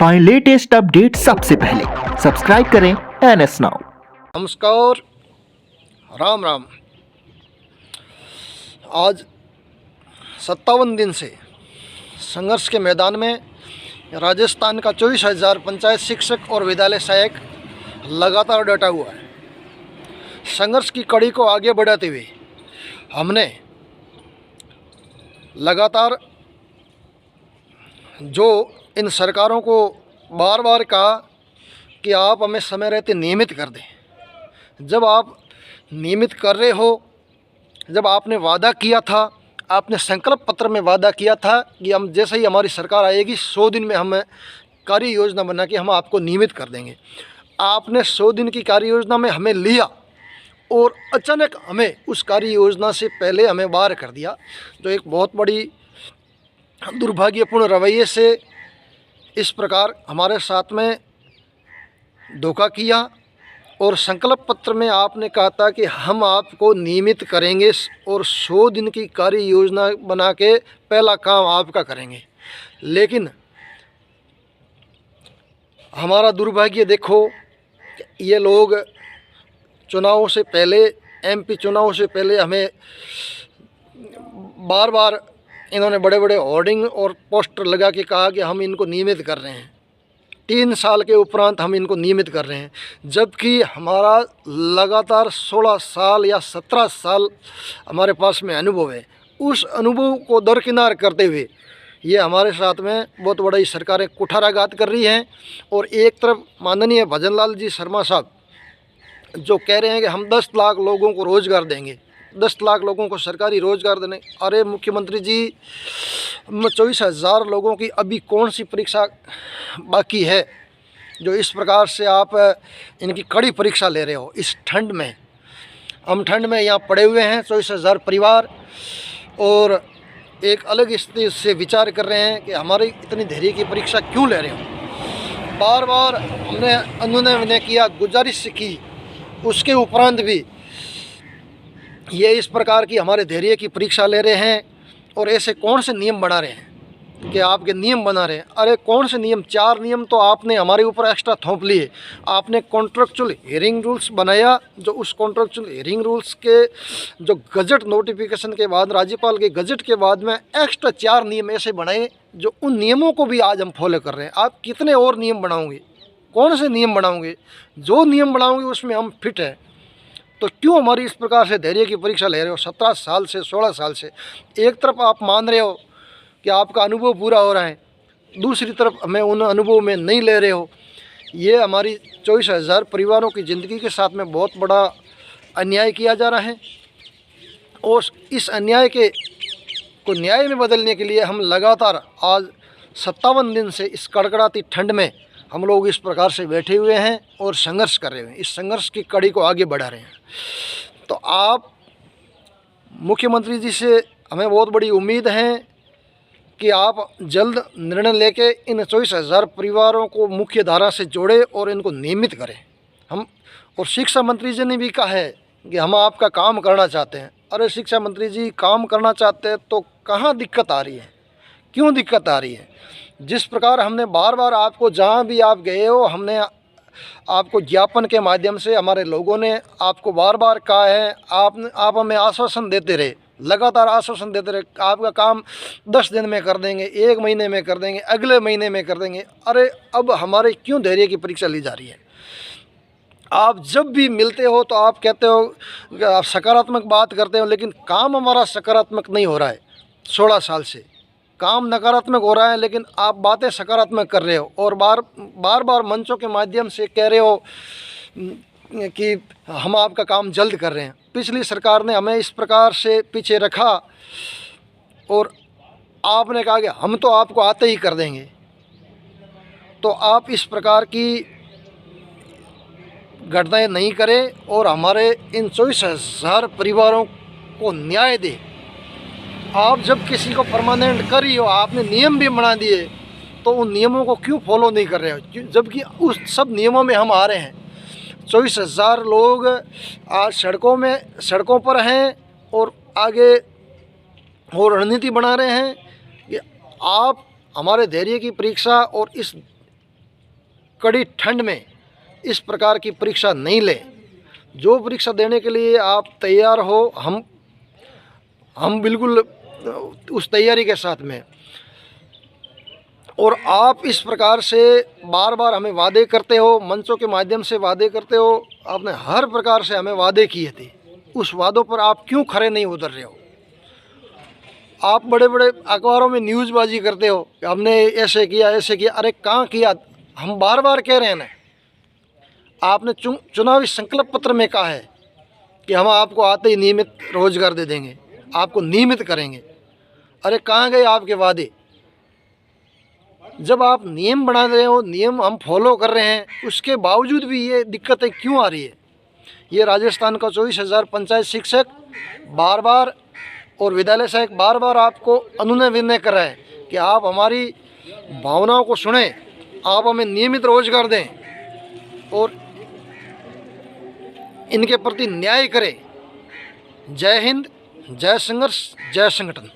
पाएं latest update सबसे पहले। सब्सक्राइब करें NS नाउ। नमस्कार, राम राम। आज 57 दिन से संघर्ष के मैदान में राजस्थान का 24,000 पंचायत शिक्षक और विद्यालय सहायक लगातार डटा हुआ है। संघर्ष की कड़ी को आगे बढ़ाते हुए हमने लगातार जो इन सरकारों को बार बार कहा कि आप हमें समय रहते नियमित कर दें। जब आप नियमित कर रहे हो, जब आपने वादा किया था, आपने संकल्प पत्र में वादा किया था कि हम जैसे ही हमारी सरकार आएगी 100 दिन में हम कार्य योजना बना के हम आपको नियमित कर देंगे। आपने 100 दिन की कार्य योजना में हमें लिया और अचानक हमें उस कार्य योजना से पहले हमें बाहर कर दिया। तो एक बहुत बड़ी दुर्भाग्यपूर्ण रवैये से इस प्रकार हमारे साथ में धोखा किया। और संकल्प पत्र में आपने कहा था कि हम आपको नियमित करेंगे और 100 दिन की कार्य योजना बना के पहला काम आपका करेंगे। लेकिन हमारा दुर्भाग्य देखो, ये लोग चुनावों से पहले, MP चुनावों से पहले हमें बार बार इन्होंने बड़े बड़े होर्डिंग और पोस्टर लगा के कहा कि हम इनको नियमित कर रहे हैं। 3 साल के उपरांत हम इनको नियमित कर रहे हैं, जबकि हमारा लगातार 16 साल या 17 साल हमारे पास में अनुभव है। उस अनुभव को दरकिनार करते हुए ये हमारे साथ में बहुत बड़ी सरकारें कुठाराघात कर रही हैं। और एक तरफ माननीय भजन लाल जी शर्मा साहब जो कह रहे हैं कि हम 10 लाख लोगों को रोज़गार देंगे, 10 लाख लोगों को सरकारी रोज़गार देने। अरे मुख्यमंत्री जी, 24,000 लोगों की अभी कौन सी परीक्षा बाकी है जो इस प्रकार से आप इनकी कड़ी परीक्षा ले रहे हो इस ठंड में। हम ठंड में यहाँ पड़े हुए हैं 24,000 परिवार, और एक अलग स्थिति से विचार कर रहे हैं कि हमारी इतनी धैर्य की परीक्षा क्यों ले रहे हो। बार बार हमने अनुनय किया, गुजारिश की, उसके उपरांत भी ये इस प्रकार की हमारे धैर्य की परीक्षा ले रहे हैं। और ऐसे कौन से नियम बना रहे हैं कि आपके नियम बना रहे हैं। अरे कौन से नियम? 4 नियम तो आपने हमारे ऊपर एक्स्ट्रा थोप लिए। आपने कॉन्ट्रेक्चुअल हियरिंग रूल्स बनाया, जो उस कॉन्ट्रेक्चुअल हियरिंग रूल्स के जो गजट नोटिफिकेशन के बाद, राज्यपाल के गजट के बाद में एक्स्ट्रा 4 नियम ऐसे बनाए जो उन नियमों को भी आज हम फॉलो कर रहे हैं। आप कितने और नियम बनाओगे? कौन से नियम बनाओगे? जो नियम बनाओगे उसमें हम फिट हैं। तो क्यों हमारी इस प्रकार से धैर्य की परीक्षा ले रहे हो? 17 साल से, 16 साल से एक तरफ आप मान रहे हो कि आपका अनुभव पूरा हो रहा है, दूसरी तरफ हमें उन अनुभव में नहीं ले रहे हो। ये हमारी 24,000 परिवारों की ज़िंदगी के साथ में बहुत बड़ा अन्याय किया जा रहा है। और इस अन्याय को न्याय में बदलने के लिए हम लगातार आज 57 दिन से इस कड़कड़ाती ठंड में हम लोग इस प्रकार से बैठे हुए हैं और संघर्ष कर रहे हैं। इस संघर्ष की कड़ी को आगे बढ़ा रहे हैं। तो आप मुख्यमंत्री जी से हमें बहुत बड़ी उम्मीद है कि आप जल्द निर्णय लेके इन 24,000 परिवारों को मुख्य धारा से जोड़े और इनको नियमित करें। हम और शिक्षा मंत्री जी ने भी कहा है कि हम आपका काम करना चाहते हैं। अरे शिक्षा मंत्री जी, काम करना चाहते हैं तो कहाँ दिक्कत आ रही है? क्यों दिक्कत आ रही है? जिस प्रकार हमने बार बार आपको, जहाँ भी आप गए हो, हमने आपको ज्ञापन के माध्यम से, हमारे लोगों ने आपको बार बार कहा है, आप हमें आश्वासन देते रहे, लगातार आश्वासन देते रहे, आपका काम 10 दिन में कर देंगे, 1 महीने में कर देंगे, अगले महीने में कर देंगे। अरे अब हमारे क्यों धैर्य की परीक्षा ली जा रही है? आप जब भी मिलते हो तो आप कहते हो, आप सकारात्मक बात करते हो, लेकिन काम हमारा सकारात्मक नहीं हो रहा है। 16 साल से काम नकारात्मक हो रहा है, लेकिन आप बातें सकारात्मक कर रहे हो और बार बार मंचों के माध्यम से कह रहे हो कि हम आपका काम जल्द कर रहे हैं। पिछली सरकार ने हमें इस प्रकार से पीछे रखा और आपने कहा कि हम तो आपको आते ही कर देंगे। तो आप इस प्रकार की घटनाएं नहीं करें और हमारे इन 24,000 परिवारों को न्याय दें। आप जब किसी को परमानेंट कर रही हो, आपने नियम भी बना दिए, तो उन नियमों को क्यों फॉलो नहीं कर रहे हो? जबकि उस सब नियमों में हम आ रहे हैं। 24,000 लोग आज सड़कों पर हैं और आगे और रणनीति बना रहे हैं कि आप हमारे धैर्य की परीक्षा और इस कड़ी ठंड में इस प्रकार की परीक्षा नहीं लें। जो परीक्षा देने के लिए आप तैयार हो, हम बिल्कुल उस तैयारी के साथ में। और आप इस प्रकार से बार बार हमें वादे करते हो, मंचों के माध्यम से वादे करते हो, आपने हर प्रकार से हमें वादे किए थे, उस वादों पर आप क्यों खरे नहीं उतर रहे हो? आप बड़े बड़े अखबारों में न्यूज़बाजी करते हो कि हमने ऐसे किया ऐसे किया। अरे कहाँ किया? हम बार बार कह रहे हैं ना, आपने चुनावी संकल्प पत्र में कहा है कि हम आपको आते ही नियमित रोजगार दे देंगे, आपको नियमित करेंगे। अरे कहाँ गए आपके वादे? जब आप नियम बना रहे हो, नियम हम फॉलो कर रहे हैं, उसके बावजूद भी ये दिक्कतें क्यों आ रही है? ये राजस्थान का 24,000 पंचायत शिक्षक बार बार और विद्यालय सहायक बार बार आपको अनुनय विनय कर रहा है कि आप हमारी भावनाओं को सुने, आप हमें नियमित रोजगार दें और इनके प्रति न्याय करें। जय हिंद, जय संघर्ष, जय संगठन।